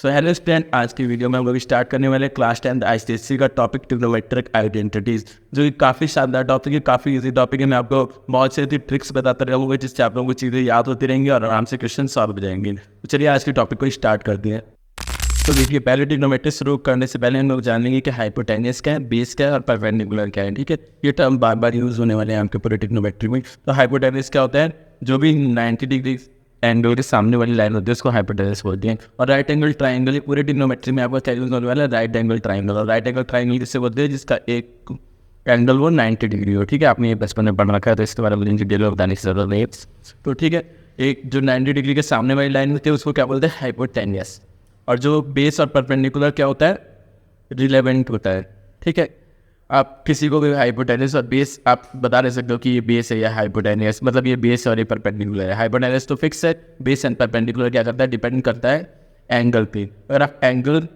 So hello student, आज की video में हम लोग स्टार्ट करने वाले क्लास 10 आईसीएससी का टॉपिक ट्रिग्नोमेट्रिक आइडेंटिटीज, जो कि काफ़ी शानदार टॉपिक है, काफ़ी इजी टॉपिक है। मैं आपको बहुत सी ऐसी ट्रिक्स बताता रहूँगा जिससे आप लोगों को चीज़ें याद होती रहेंगी और आराम से क्वेश्चन सॉल्व हो जाएंगे। तो चलिए आज के टॉपिक को स्टार्ट करते हैं। तो देखिए, पहले ट्रिग्नोमेट्री शुरू करने से पहले हम लोग जान लेंगे कि हाइपोटेन्यूस क्या है, बेस क्या है और परपेंडिकुलर क्या है। ठीक है, ये टर्म बार बार यूज होने वाले हैं आपके पूरे ट्रिग्नोमेट्री में। तो हाइपोटेन्यूस क्या होता है? जो भी 90 डिग्री एंगल के सामने वाली लाइन होती है उसको हाइपोटेन्यूस बोलते हैं। और राइट एंगल ट्राइंगल, पूरे ट्रिग्नोमेट्री में आपका क्या यूज होने वाला है? Right angle triangle. और राइट एंगल ट्राइंगल किससे बोलते हैं? जिसका एक एंगल वो 90 डिग्री हो। ठीक है, आपने ये बचपन में पढ़ रखा है तो इसके बारे में मुझे डिटेल में बताने की जरूरत नहीं है। तो ठीक है, एक जो 90 डिग्री के सामने वाली लाइन होती है उसको क्या बोलते हैं? हाइपोटेन्यूस। और जो बेस और परपेंडिकुलर क्या होता है? रिलेवेंट होता है। ठीक है, आप किसी को भी हाइपोटेन्यूस और बेस आप बता नहीं सकते हो कि ये बेस है या हाइपोटेन्यूस, मतलब ये बेस और ये परपेंडिकुलर है। हाइपोटेन्यूस तो फिक्स है, बेस एंड परपेंडिकुलर क्या करता है? डिपेंड करता है एंगल पे। अगर आप एंगल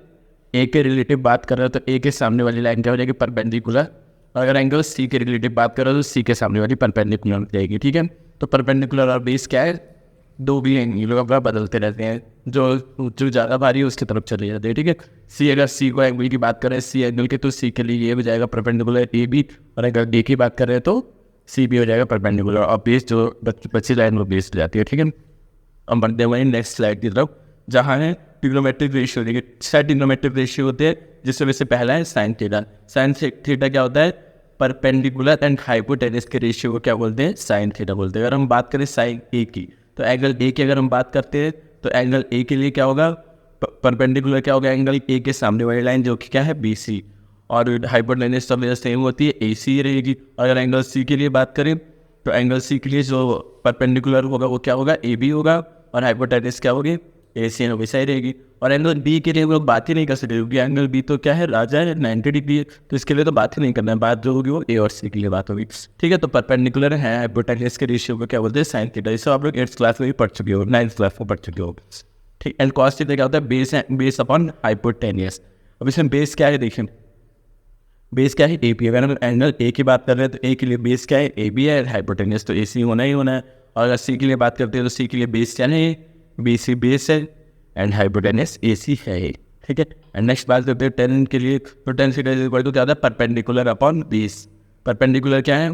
ए के रिलेटिव बात कर रहे हो तो ए के सामने वाली लाइन क्या हो जाएगी? परपेंडिकुलर। और अगर एंगल सी के रिलेटिव बात कर रहे हो तो सी के सामने वाली परपेंडिकुलर हो जाएगी। ठीक है, तो परपेंडिकुलर और बेस क्या है? दो भी एंगल अपना बदलते रहते हैं, जो ज़्यादा भारी है उसकी तरफ चले जाते हैं। ठीक है, सी, अगर सी को एंगल की बात करें सी एंगल के, तो सी के लिए ये हो जाएगा परपेंडिकुलर ए बी। और अगर डी की बात करें तो सी भी हो जाएगा परपेंडिकुलर। और बेस जो बची लाइन वो बेस हो जाती है। ठीक है, हम बढ़ते हुए नेक्स्ट स्लाइड की तरफ, जहाँ है ट्रिग्नोमेट्रिक रेशियो। देखिए, 6 ट्रिग्नोमेट्रिक रेशियो होते हैं, जिसमें वैसे पहला है साइन थीटा। साइन थीटा क्या होता है? परपेंडिकुलर एंड हाइपोटेन्यूस के रेशियो को क्या बोलते हैं? साइन थीटा बोलते हैं। अगर हम बात करें साइन ए की, तो एंगल ए की अगर हम बात करते हैं तो एंगल ए के लिए क्या होगा? परपेंडिकुलर क्या होगा? एंगल ए के सामने वाली लाइन जो कि क्या है? B C. और हाइपोटेन्यूस सब सेम होती है, ए सी रहेगी। और अगर एंगल सी के लिए बात करें तो एंगल सी के लिए जो परपेंडिकुलर होगा वो क्या होगा? ए बी होगा। और हाइपोटेन्यूस क्या होगी? ए सी हमेशा ही रहेगी। और एंगल बी के लिए हम लोग बात ही नहीं कर सकते, क्योंकि एंगल बी तो क्या है? राजा है, 90 डिग्री है, तो इसके लिए तो बात ही नहीं करना है। बात जो होगी वो ए और सी के लिए बात होगी। ठीक है, तो परपेंडिकुलर है हाइपोटेन्यूस के रेशियो को क्या बोलते हैं? Sine theta. इसे आप लोग 8th क्लास में भी पढ़ चुके हो, 9th क्लास में पढ़ चुके हो। ठीक, एंड कॉस थीटा क्या होता है? Base upon hypotenuse. अब इसमें बेस क्या है? देखिए, बेस क्या है? A P. अगर हम एंगल ए की बात कर रहे हैं तो ए के लिए बेस क्या है? ए बी है। हाइपोटेन्यूस तो ए सी होना ही होना है। और अगर सी के लिए बात करते हैं तो सी के लिए बेस क्या है? बी सी बेस है एंड हाइपोटेन्यूस ए सी है। ठीक है, एंड नेक्स्ट बात करते हैं टेन के लिए। तो tan theta is equal to क्या होता है? Perpendicular upon base. परपेंडिकुलर क्या है?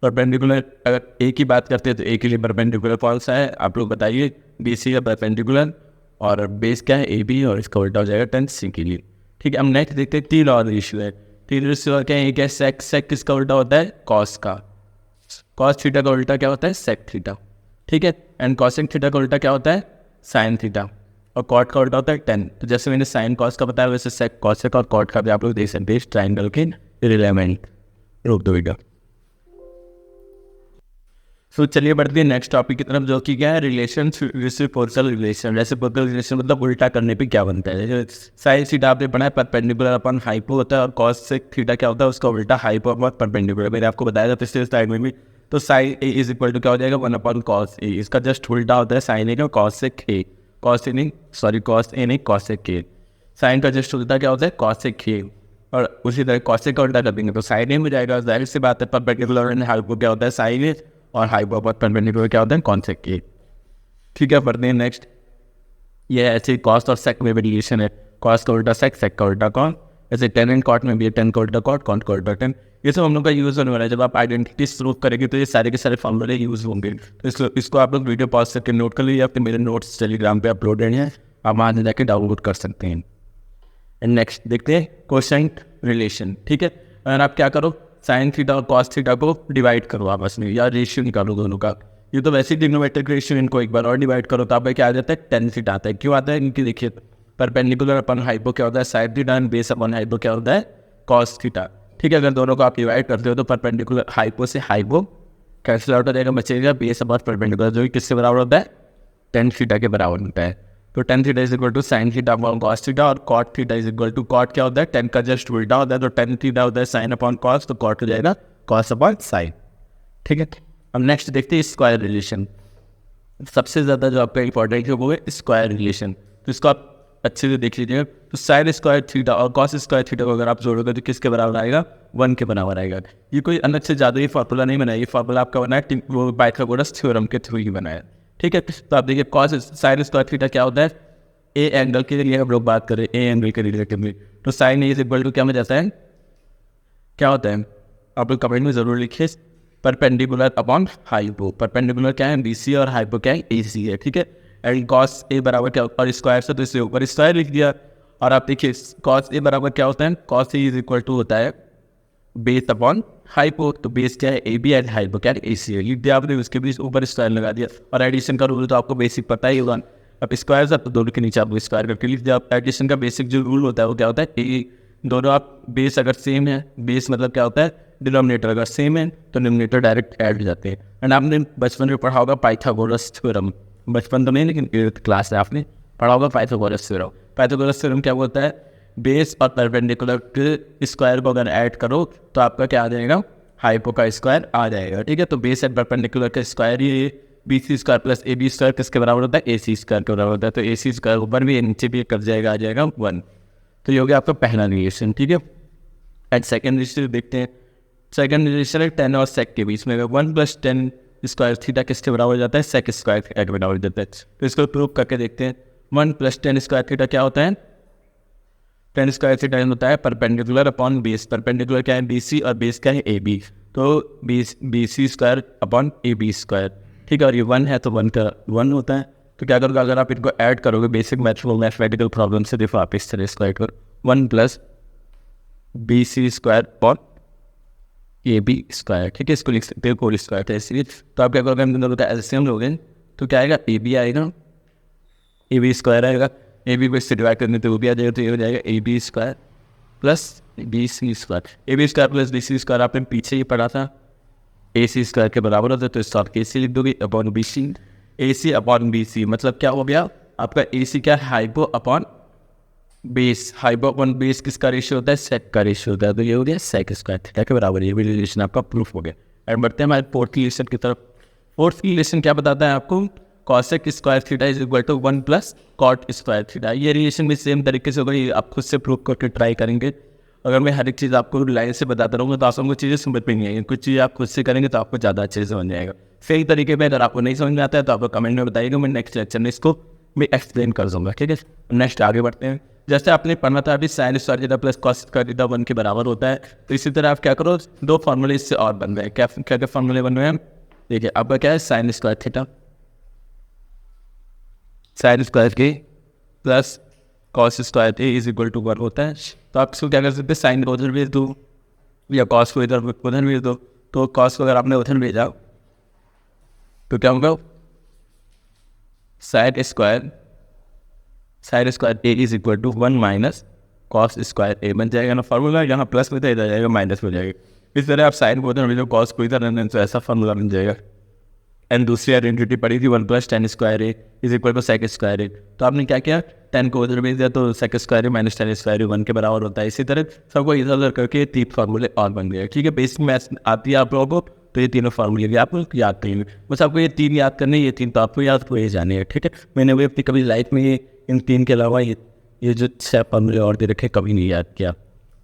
परपेंडिकुलर अगर ए की बात करते हैं तो ए के लिए परपेंडिकुलर कौन सा है? आप लोग बताइए। बी सी का परपेंडिकुलर। और बेस क्या है? A B. और इसका उल्टा हो जाएगा टेन सी के लिए। ठीक है, हम नेक्स्ट देखते हैं तीन और रेशियो है। तीन रेशियो और क्या है? एक है सेक। सेक किसका उल्टा होता है? कॉस का। कॉस थीटा का उल्टा क्या होता है? Sec theta. ठीक है, एंड कॉसेक थीटा का उल्टा क्या होता है? Sine theta. और कॉट का उल्टा होता है टेन। तो जैसे मैंने साइन कॉस का बताया वैसे सेक कॉसेक और कॉट का भी आप लोग देख सकते हैं ट्राइंगल के रिलेवेंट। रोक दो बेटा। तो चलिए बढ़ते हैं नेक्स्ट टॉपिक की तरफ, जो कि क्या है? Relation, reciprocal relation. Reciprocal relation मतलब उल्टा करने पे क्या बनता है? जैसे साइन थीटा आपने पढ़ा है परपेंडिकुलर अपॉन हाइपो होता है, और कॉसेक थीटा क्या होता है? उसका उल्टा हाइपो अपॉन परपेंडिकुलर। मैंने आपको बताया था पिछले स्लाइड में भी। तो sine A is equal to क्या हो जाएगा? 1 अपॉन कॉस ए। इसका जस्ट उल्टा होता है साइन ए का कॉसेक ए। कॉस ए नहीं, सॉरी, कॉस ए नहीं, कॉसेक ए। साइन का जस्ट उल्टा क्या होता है? कॉसेक ए। और उसी तरह कॉसेक का उल्टा कर देंगे तो साइन ए में जाएगा। जाहिर सी बात है, परपेंडिकुलर एंड हाइपो क्या होता है? साइन ए। और हाइपो अपॉन परपेंडिकुलर क्या होता है? कॉसेक ए। ठीक है, पढ़ते हैं नेक्स्ट। ये ऐसे कॉस और सेक में भी रिलेशन है। कॉस का उल्टा सेक, सेक का उल्टा कॉन। ऐसे टेन एंड कॉट में भी है, टेन का उल्टा कॉट, कॉन का उल्टा टेन। ये सब हम लोग का यूज़ होने वाला है। जब आप आइडेंटिटी प्रूव करेंगे तो ये सारे के सारे फॉर्मूले यूज़ होंगे। तो इसको आप लोग वीडियो पॉज करके नोट कर लीजिए, या फिर मेरे नोट्स टेलीग्राम पे अपलोडेड हैं, आप वहाँ से जाके डाउनलोड कर सकते हैं। एंड नेक्स्ट देखते हैं कोसाइन रिलेशन। ठीक है, अगर आप क्या करो? साइन थीटा और कॉस थीटा को डिवाइड करो आपस में, या रेशियो निकालो दोनों का। ये तो वैसे ही ट्रिग्नोमेट्रिक रेशियो, इनको एक बार और डिवाइड करो तो आप क्या आ जाता है? टेन थीटा आता है। क्यों आता है? इनकी देखिए, परपेंडिकुलर अपन हाइपो क्या होता है? Sine theta. And base upon hypo क्या होता है? Cos theta. ठीक है, अगर दोनों को आप डिवाइड करते हो तो परपेंडिकुलर हाइपो से हाइपो कैंसिल आउट हो जाएगा, बचेगा बेस अपॉन परपेंडिकुलर, जो कि किससे बराबर होता है? टेन थीटा के बराबर होता है। तो tan theta is equal to sine theta upon cos theta. और cot theta is equal to, cot क्या होता है? टेन का जस्ट उल्टा होता है। तो टेन थीटा होता है साइन अपॉन कॉस, तो कॉट हो जाएगा कॉस अपॉन साइन। ठीक है, अब नेक्स्ट देखते हैं स्क्वायर रिलेशन। सबसे ज़्यादा जो आपका इंपॉर्टेंट है वो है स्क्वायर रिलेशन। तो इसको आप अच्छे से देख लीजिएगा। तो साइन स्क्वायर थीटा और कॉस स्क्वायर थीटा को अगर आप जोड़ोगे तो किसके बराबर आएगा? 1 के बराबर आएगा। ये कोई अलग से ज़्यादा ही फार्मूला नहीं बनाया, ये फार्मूला आपका बना है वो पाइथागोरस थ्योरम के थ्रू ही बनाया है। ठीक है, तो आप देखिए कॉस साइन स्क्वायर थीटा क्या होता है? ए एंगल के लिए हम लोग बात करें, ए एंगल के रिलेटिव में, तो sine A is equal to क्या हो जाता है, क्या होता है आप लोग कमेंट में ज़रूर लिखिए, परपेंडिकुलर अपॉन हाइपो। परपेंडिकुलर क्या है, बीसी, और हाइपो क्या है, एसी है, ठीक है। एंड कॉस ए बराबर क्या, और स्क्वायर से तो इससे ऊपर स्क्वायर लिख दिया। और आप देखिए कॉस ए बराबर क्या होता है, cos A is equal to होता है बेस अपॉन हाइपो। तो बेस क्या है, ए बी, एंड हाइपो क्या है, ए सी है, लिख दिया आपने, उसके बीच ऊपर स्क्वायर लगा दिया। और एडिशन का रूल तो आपको बेसिक पता ही होगा, अब स्क्वायर था तो दोनों के नीचे आपको स्क्वायर करके लिख दिया। एडिशन का बेसिक जो रूल होता है वो क्या होता है, ए दोनों आप बेस अगर सेम है, बेस मतलब क्या होता है, डिनोमिनेटर अगर सेम है तो डिनोमिनेटर डायरेक्ट ऐड हो जाते हैं। एंड आपने बचपन में पढ़ा होगा पाइथागोरस थ्योरम, बचपन तो नहीं लेकिन 8th क्लास है आपने पढ़ा होगा पाइथागोरस थ्योरम। पाइथागोरस थ्योरम क्या बोलता है, बेस और परपेंडिकुलर के स्क्वायर को अगर ऐड करो तो आपका क्या आ जाएगा, हाइपो का स्क्वायर आ जाएगा, ठीक है। तो बेस एंड परपेंडिकुलर का स्क्वायर ये B C square plus A B square किसके बराबर होता है, ए सी स्क्वायर के बराबर होता है। तो ए सी स्क्वायर ऊपर भी नीचे भी कर जाएगा, आ जाएगा 1। तो ये हो गया आपका पहला रिलेशन, ठीक है। एंड सेकेंड रिलेशन देखते हैं, सेकेंड रिलेशन है 10 और सेक के बीच में, अगर 1 + 10 स्क्वायर थीटा किसके बराबर हो जाता है, सेक स्क्वायर थीटा के बराबर हो जाता है। तो इसको प्रूव करके देखते हैं। 1 + 10 स्क्वायर थीटा क्या होता है, 10 स्क्वायर थीटा होता है परपेंडिकुलर अपॉन बेस। परपेंडिकुलर क्या है, बी सी, और बेस क्या है, ए बी। तो B C square upon A B square, ठीक है। और ये 1 है तो 1 का 1 होता है। तो क्या करोगे, अगर आप इनको ऐड करोगे बेसिक मैथमेटिकल प्रॉब्लम से, देखो आप इस तरह इसको ऐड करो, 1 + B C square upon A B square, ठीक है। इसको लिख सकते हो होल स्क्वायर था इसलिए। तो आप क्या करोगे, हम दोनों का एलसीएम लोगे तो क्या आएगा, ए बी आएगा, ए बी स्क्वायर आएगा, ए बी को इससे डिवाइड करने तो वो भी आ जाएगा, तो ये हो जाएगा A B square plus B C square. A B square plus B C square आपने पीछे ही पढ़ा था, ए सी स्क्वायर के बराबर होता है। तो इसको आप ए सी लिख दोगे अपॉन बी सी, ए सी अपॉन बी सी मतलब क्या हो गया आपका, ए सी क्या है, hypo upon base. Hypo upon base किसका रेशियो होता है, सेक का रेशियो होता है। तो ये हो गया सेक स्क्वायर थीटा के बराबर, ये भी रिलेशन आपका प्रूफ हो गया। एंड बढ़ते हैं हमारे फोर्थ रिलेशन की तरफ। फोर्थ रिलेशन क्या बताता है आपको, cosec square theta is equal to 1 + cot square theta. ये रिलेशन भी सेम तरीके से होगा, ये आप खुद से प्रूव करके ट्राई करेंगे। अगर मैं हर एक चीज़ आपको लाइन से बताता रहूँगा तो आपको चीज़ें समझ में नहीं आएंगी, कुछ चीज़ें आप खुद से करेंगे तो आपको ज़्यादा अच्छे से समझ जाएगा। सही तरीके पे अगर आपको नहीं समझ में आता है तो आपको कमेंट में बताइएगा, मैं नेक्स्ट लेक्चर में इसको मैं एक्सप्लेन कर दूँगा, ठीक है। नेक्स्ट आगे बढ़ते हैं। जैसे आपने पढ़ा था अभी sign square theta plus cos square theta 1 के बराबर होता है, तो इसी तरह आप क्या करो, 2 फॉर्मूले इससे और बन रहे हैं। क्या क्या फॉर्मूले बन रहे हैं, देखिए आपका क्या है, sine square theta, sine square के plus cos square A is equal to 1 होता है। तो आप इसको क्या कर सकते हैं, साइन को उधर भेज दो या कॉस को इधर भेज दो। तो कॉस को अगर आपने उधर भेजा तो क्या होगा, sine square A is equal to 1 - cos square A बन जाएगा ना फॉर्मूला, यहाँ प्लस में तो इधर जाएगा माइनस में जाएगा। इस तरह आप साइन को उधर भेजो, कॉस को इधर रहने, तो ऐसा फॉर्मूला बन जाएगा। एंड दूसरी आइडेंटिटी पड़ी थी 1 + 10 square A is equal to sec square A. तो आपने क्या किया, 10 को उधर भेज दिया तो सेक स्क्वायर ए माइनस 10 स्क्वायर ए 1 के बराबर होता है। इसी तरह सबको इधर उधर करके 3 फार्मूले और बन गए, ठीक है। बेसिक मैथ्स आती है आप लोगों को, तो ये तीनों फार्मूले भी आपको याद करेंगे। बस आपको ये 3 याद करने, ये 3 तो आपको याद हो ही जाने हैं, ठीक है। मैंने भी अपनी कभी लाइफ में इन 3 के अलावा ये जो 6 फार्मूले और दे रखे कभी नहीं याद किया,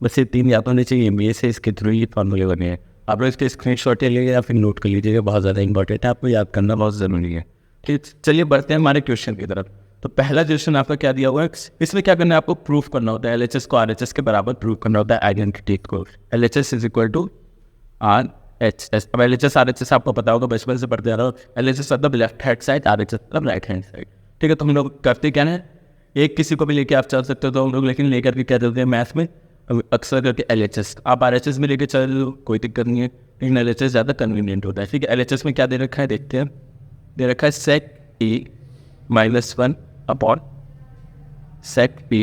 बस ये 3 याद होने चाहिए। मेरे से इसके थ्रू ये फार्मूले बने हैं। आप लोग इसके स्क्रीनशॉट ले लीजिए या फिर नोट कर लीजिएगा, बहुत ज़्यादा इंपॉर्टेंट है, आपको याद करना बहुत ज़रूरी है, ठीक। चलिए बढ़ते हैं हमारे क्वेश्चन की तरफ। तो पहला क्वेश्चन आपका क्या दिया हुआ है, इसमें क्या करना है, आपको प्रूफ करना होता है, एलएचएस को आरएचएस के बराबर प्रूफ करना होता है, आइडेंटिटी को। LHS is equal to RHS. अब एलएचएस आरएचएस आपको पता होगा, बचपन से पढ़ते आ रहा हो। एलएचएस मतलब लेफ्ट हैंड साइड, आरएचएस मतलब राइट हैंड साइड, ठीक है। तो हम लोग करते क्या है, एक किसी को भी लेके आप चल सकते हो, तो हम लोग लेकिन लेकर के क्या चलते हैं मैथ में अक्सर करके एलएचएस। आप आरएचएस में लेके चल लो, कोई दिक्कत नहीं है, लेकिन एलएचएस ज़्यादा कन्वीनियंट होता है, ठीक है। एलएचएस में क्या दे रखा है देखते हैं, दे रखा है सेक ए -1 अपॉन सेक बी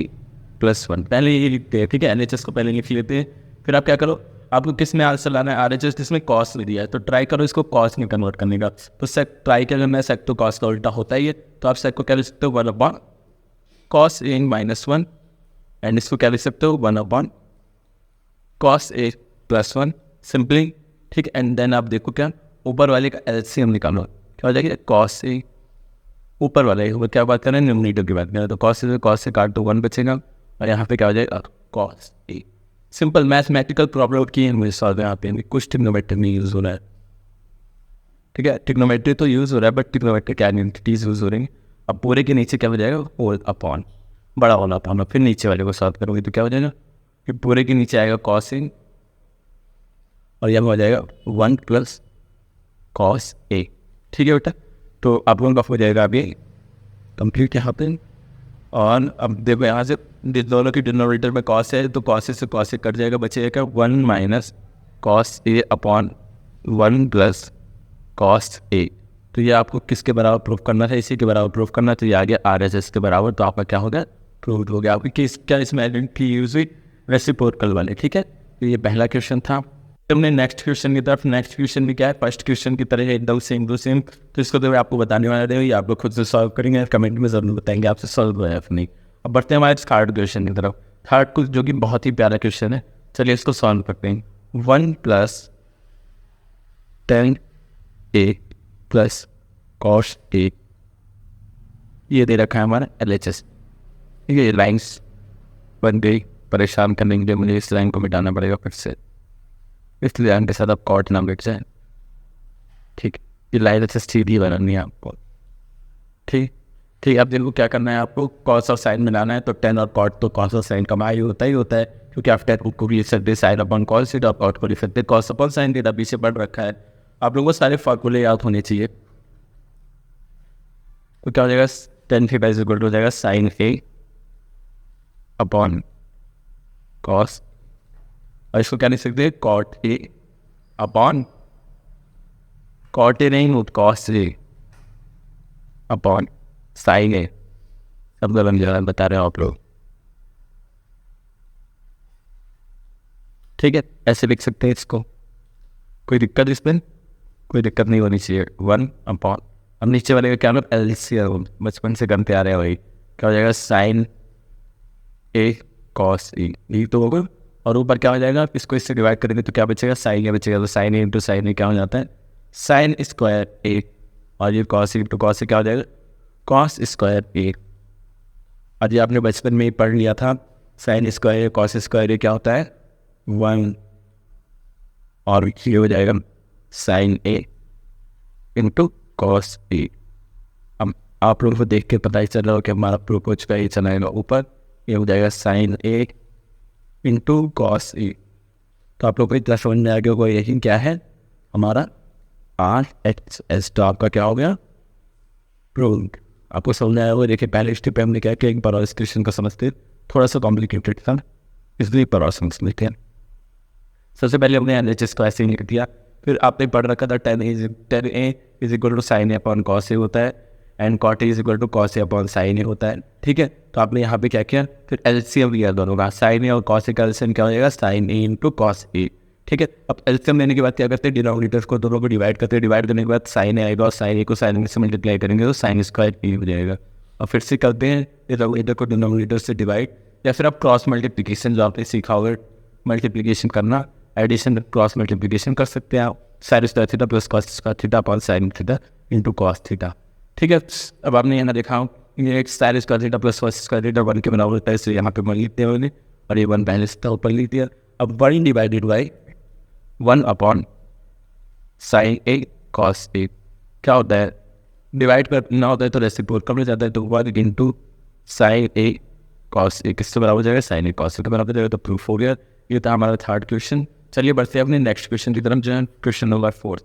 +1। पहले ये लिखते हैं, ठीक है। एलएचएस को पहले लिख लेते हैं, फिर आप क्या करो, आपको किस में आंसर लाना है, आरएचएस जिसमें कॉस में दिया है, तो ट्राई करो इसको कॉस में कन्वर्ट करने का। तो सेक ट्राई क्या करना है, सेक तो कॉस का उल्टा होता ही है, तो आप सेक को क्या लिख सकते हो, 1 अपॉन कॉस ए -1, एंड इसको क्या लिख सकते हो, 1 अपॉन कॉस ए +1 सिंपली, ठीक। एंड देन आप देखो क्या, ऊपर वाले का एलसीएम निकालो, क्या हो जाएगा, कॉस ए, ऊपर वाला है क्या बात कर रहे हैं, न्यूमरेटर की बात कर रहे हैं। तो कॉस से काट तो 1 बचेगा, और यहाँ पे क्या हो जाएगा, cos A. Simple mathematical problem की है मुझे सॉल्व यहाँ पे, कुछ ट्रिग्नोमेट्री नहीं यूज़ हो रहा है, ठीक है। ट्रिग्नोमेट्री तो यूज़ हो रहा है, बट ट्रिग्नोमेट्री क्या आइडेंटिटीज यूज़ हो रही हैं। अब पूरे के नीचे क्या हो जाएगा, होल अपॉन, बड़ा होल अपॉन। फिर नीचे वाले को सॉल्व करोगे तो क्या हो जाएगा, फिर पूरे के नीचे आएगा कॉस ए और यहाँ हो जाएगा 1 प्लस कॉस ए। ठीक है बेटा, तो आप लोगों का हो जाएगा अभी कंप्लीट यहाँ पे। और अब देखो यहाँ से दोनों की डिनोमिनेटर में कॉस है तो कॉस ए से कॉस ए कट जाएगा, बचेगा 1 minus cos A upon 1 plus cos A. तो ये आपको किसके बराबर प्रूफ करना था, इसी के बराबर प्रूफ करना, तो ये आ गया RHS के बराबर। तो आपका क्या हो गया, प्रूफ हो गया। आपकी किस क्या इसमें आइडेंटिटी यूज हुई, रेसिप्रोकल वाले। ठीक है, तो ये पहला क्वेश्चन था। हमने नेक्स्ट क्वेश्चन की तरफ, नेक्स्ट क्वेश्चन भी क्या है, फर्स्ट क्वेश्चन की तरह है, एकदम सेम टू सेम। तो इसको तो मैं आपको बताने वाला रहे, आप लोग खुद से सॉल्व करेंगे, कमेंट में जरूर बताएंगे आपसे सॉल्व हुआ है नहीं। अब बढ़ते हैं हमारे थर्ड क्वेश्चन की तरफ। थर्ड को जो कि बहुत ही प्यारा क्वेश्चन है, चलिए इसको सॉल्व करते हैं। 1 plus 10 A plus cos A, ये दे रखा है हमारा LHS। ठीक है, ये लाइन्स बन गई, परेशान करने के लिए मुझे इस लाइन को मिटाना पड़ेगा फिर से, इसलिए लाइन के साथ अब कॉट ना मिट जाए। ठीक, ये लाइन अच्छे सीधी बनानी है आपको। ठीक ठीक, अब देखो क्या करना है आपको, कॉस और साइन मिलाना है। तो 10 और कॉट, तो कॉस और साइन का मान होता ही है, क्योंकि आप 10 को लिख सकते साइन अपॉन कॉस थीटा, और कॉट को लिख सकते कॉस अपॉन साइन थीटा, पीछे पढ़ रखा है। आप लोगों को सारे फॉर्मूले याद होने चाहिए। तो क्या हो जाएगा, 10 थीटा इज इक्वल टू हो जाएगा साइन ए अपॉन कॉस, और इसको क्या लिख सकते हैं, cot A upon, cot A नहीं cos A upon sine A. सब गलत जगह बता रहे हो आप लोग। ठीक है, ऐसे लिख सकते हैं इसको, कोई दिक्कत इसमें, कोई दिक्कत नहीं होनी चाहिए। 1 अपॉन, अब नीचे वाले का क्या नाम, LCM, बचपन से करते आ रहे हैं वही। क्या हो जाएगा, साइन ए कॉस ए, यही तो होगा। और ऊपर क्या हो जाएगा, इसको इससे डिवाइड करेंगे तो क्या बचेगा, साइन ए बचेगा। तो साइन ए इंटू साइन ए क्या हो जाता है, साइन स्क्वायर ए, और ये कॉस इंटू कॉस से क्या हो जाएगा, कॉस स्क्वायर ए। और ये आपने बचपन में ही पढ़ लिया था, साइन स्क्वायर कॉस स्क्वायर ए क्या होता है, 1, और ये हो जाएगा sign A into cos A. अब आप लोगों को देख के पता ही चल रहा हो कि हमारा प्रूफ हो चुका है, ये चलाएगा ऊपर, ये हो जाएगा sign A into cos A. तो आप लोग को इतना समझ में आ गया होगा, यही क्या है हमारा RHS। तो आपका क्या हो गया, प्रूफ। आपको समझ आया होगा। देखिए पहले स्टेप पे हमने क्या किया, एक बार और इस क्वेश्चन को समझते, थोड़ा सा कॉम्प्लिकेटेड था इसलिए पर और समझ लेते हैं। सबसे पहले हमने LHS को ऐसे ही लिख दिया। फिर आपने पढ़ रखा था 10 A is equal to sine A upon cos A होता है, and cot A is equal to cos A upon sine A होता है। ठीक है, तो आपने यहाँ पे क्या किया, फिर LCM लिया दोनों का, साइन ए और कॉस ए का LCM क्या हो जाएगा, sign A into cos A. ठीक है, अब LCM लेने के बाद क्या करते हैं, डिनोमिनेटर्स को दोनों को डिवाइड करते हैं। डिवाइड करने के बाद साइन ए आएगा, और साइन ए को साइन ए से मल्टीप्लाई करेंगे तो साइन स्क्वायर ए हो जाएगा। और फिर से करते हैं डिनोमिनेटर को डिनोमिनेटर से डिवाइड, या फिर आप क्रॉस मल्टीप्लिकेशन जो आपने सीखा होगा, मल्टीप्लिकेशन करना, एडिशन क्रॉस मल्टीप्लिकेशन कर सकते हैं आप, sign square theta plus cos square theta upon sine theta into cos theta. ठीक है, अब आपने यहाँ देखा हो, ये एक sign square theta plus cos square theta 1 के बराबर होता है, इसलिए यहाँ पे 1 लिखते हैं मैंने, और ये 1 पहले से ऊपर लिख दिया। अब 1 divided by 1 upon sine A cos A क्या होता है, डिवाइड करना होता है तो रेसिप्रोकल में जाता है, तो 1 इंटू साइन ए कॉस ए किससे बराबर हो जाएगा, साइन ए कॉस ए के बराबर हो जाएगा। तो प्रूफ हो गया। ये था हमारा थर्ड क्वेश्चन। चलिए बढ़ते हैं अपने नेक्स्ट क्वेश्चन की तरफ, जो है क्वेश्चन नंबर 4।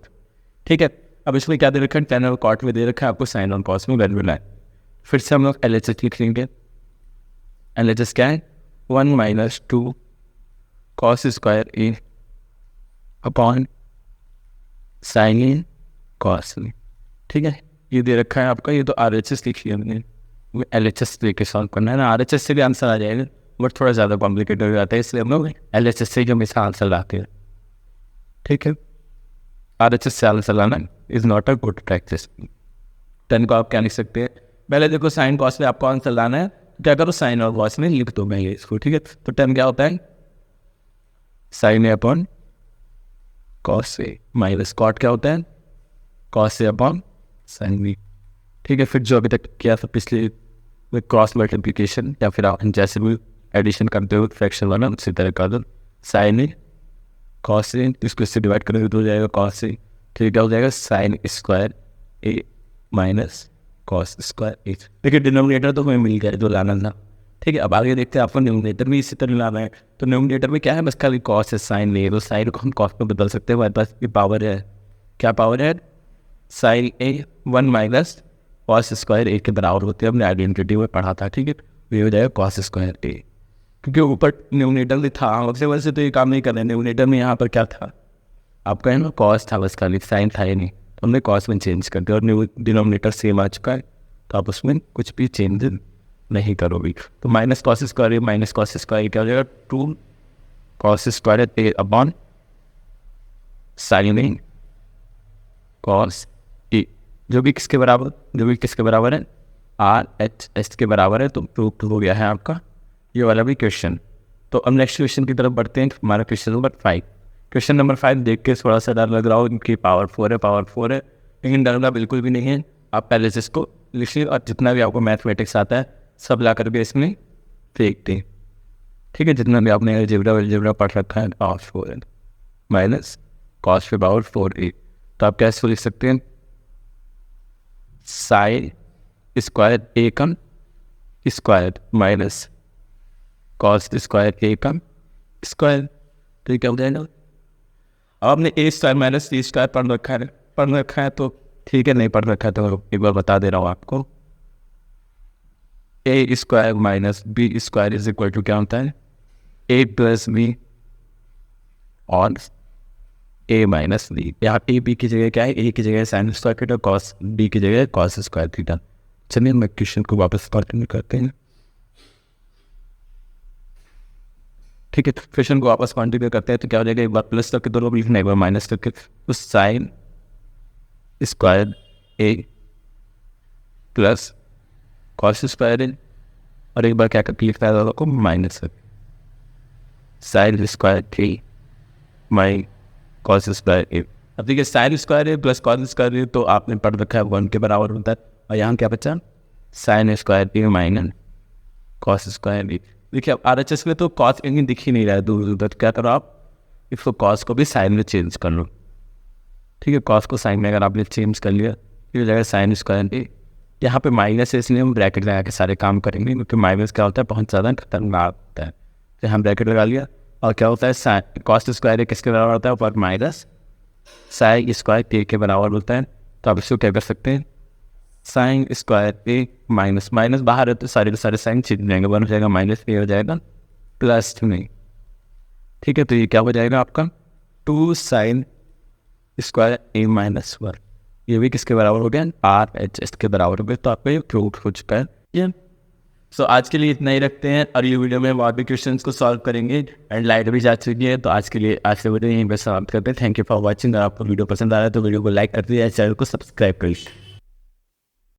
ठीक है, अब इसमें क्या दे रखा है, टेन और कॉट में दे रखा है, आपको साइन और कॉस में वैल्यू लाए। फिर से हम लोग LHS लिख लेंगे। LHS क्या है, 1 minus 2 cos square A upon sine A cos ए। ठीक है, ये दे रखा है आपका, ये तो RHS लिख लिया हमने, LHS लेके सॉल्व करना है ना। RHS से भी आंसर आ जाएगा, बट थोड़ा ज़्यादा कॉम्प्लिकेटेड हो जाता है, इसलिए हम लोग LHS से ही हमेशा आंसर लाते हैं। ठीक है, RHS से आंसर लाना is not a good practice. 10 को आप क्या लिख सकते हैं, पहले देखो साइन कॉस में आपको आंसर लाना है, क्या करो साइन और कॉस में लिख दो मैं ये इसको। ठीक है, तो 10 क्या होता है, sign A upon cos A, minus cot क्या होता है, cos A upon sine B. ठीक है, फिर जो अभी तक किया था पिछले में क्रॉस मल्टीप्लिकेशन, या फिर आप जैसे भी एडिशन करते हो फ्रैक्शन वाला उसी तरह कर दो, साइन ए कॉस ए, इसको इससे डिवाइड करेंगे तो हो जाएगा कॉस ए। ठीक है, क्या हो जाएगा, साइन स्क्वायर ए माइनस कॉस स्क्वायर ए। देखिए डिनोमिनेटर तो हमें मिल गया जो लाना था, ठीक है। अब आगे देखते हैं आपको न्यूमरेटर भी इसी तरह लाना है। तो न्यूमरेटर में क्या है, बस खाली कॉस है, साइन नहीं है, तो साइन को हम कॉस में बदल सकते हैं। हमारे पास ये पावर है, क्या पावर है, साइन ए 1 माइनस कॉस स्क्वायर ए के बराबर होते हैं, हमने आइडेंटिटी में पढ़ा था, ठीक है। ये हो जाएगा कॉस स्क्वायर ए, क्योंकि ऊपर न्यूमरेटर भी था, उससे वजह से तो ये काम नहीं कर रहे। न्यूमरेटर में यहाँ पर क्या था आपका, है ना, कॉस था बस खाली, साइन था ही नहीं, तो हमने कॉस में चेंज कर दिया और डिनोमिनेटर सेम आ चुका है, तो आप उसमें कुछ भी चेंज नहीं करोगे। तो minus cos square minus cos square क्या हो जाएगा, 2 cos square A upon sine A cos ए, जो भी किसके बराबर है, आर एच एस के बराबर है। तो प्रूफ हो गया है आपका ये वाला भी क्वेश्चन। तो अब नेक्स्ट क्वेश्चन की तरफ बढ़ते हैं। हमारा क्वेश्चन नंबर 5, क्वेश्चन नंबर 5 देख के थोड़ा सा डर लग रहा हो, इनकी पावर 4 है, लेकिन डरना बिल्कुल भी नहीं है। आप पहले से इसको लिखिए और जितना भी आपको मैथमेटिक्स आता है सब ला करके इसमें फेंक दें, ठीक है। जितना भी आपने अलजेब्रा पढ़ रखा है, पावर 4 माइनस कॉस पे पावर 4a, तो आप कैसे लिख सकते हैं, साइन स्क्वायर ए कम स्क्वायर माइनस कॉस स्क्वायर ए कम स्क्वायर, तो क्या हो जाएगा। अब आपने ए स्क्वायर माइनस सी स्क्वायर पढ़ रखा है तो ठीक है, नहीं पढ़ रखा है तो एक बार बता दे रहा हूँ आपको। A square minus B square is equal to क्या होता है, ए प्लस बी और ए माइनस बी। यहाँ ए बी की जगह क्या है, ए की जगह sine square theta, cos B की जगह कॉस स्क्वायर थीटा। चलिए मैं क्वेश्चन को वापस कंटिन्यू करते हैं, ठीक है। क्वेश्चन को वापस कंटिन्यू करते हैं तो क्या हो जाएगा, एक बार प्लस करके दोनों लिखना, एक बार माइनस करके, तो साइन स्क्वायर ए प्लस कॉस स्क्वायर ए, और एक बार क्या करके लिखता है दोनों को माइनस करके, साइन स्क्वायर ए माई कॉस स्क्वायर ए। अब देखिए sign square A plus cos square A तो आपने पढ़ रखा है 1 के बराबर होता है, और यहाँ क्या बचा, साइन स्क्वायर ए माइनस कॉस स्क्वायर ए। देखिए अब RHS में तो कॉस कहीं दिख ही नहीं रहा है दूर दूर, क्या करो आप इसको कॉस को भी साइन में चेंज कर लो, ठीक है। कॉस को साइन में अगर आपने चेंज कर लिया तो हो जाएगा साइन स्क्वायर ए। यहाँ पे माइनस है इसलिए हम ब्रैकेट लगा के सारे काम करेंगे, क्योंकि माइनस क्या होता है, बहुत ज़्यादा खतरनाक होता है। तो हम ब्रैकेट लगा लिया और क्या होता है, कॉस स्क्वायर ए किसके बराबर होता है, और माइनस साइन स्क्वायर ए के बराबर होता है। तो आप इसको क्या कर सकते हैं, साइन स्क्वायर ए माइनस माइनस बाहर है तो सारे के सारे साइन चेंज हो जाएंगे, 1 हो जाएगा माइनस ए हो जाएगा प्लस 2, ठीक है। तो ये क्या हो जाएगा आपका 2 साइन स्क्वायर ए माइनस 1, ये भी किसके बराबर हो गया, RHS के बराबर हो गया। तो आपका ये प्रूफ हो चुका है ये। सो आज के लिए इतना ही रखते हैं, और ये वीडियो में और भी क्वेश्चंस को सॉल्व करेंगे, एंड लाइट भी जा चुकी है। तो आज के लिए आज के वीडियो यहीं पर समाप्त करते हैं। Thank you for watching. अगर आपको वीडियो पसंद आ रहा है तो वीडियो को लाइक कर दीजिए, चैनल को सब्सक्राइब करिए।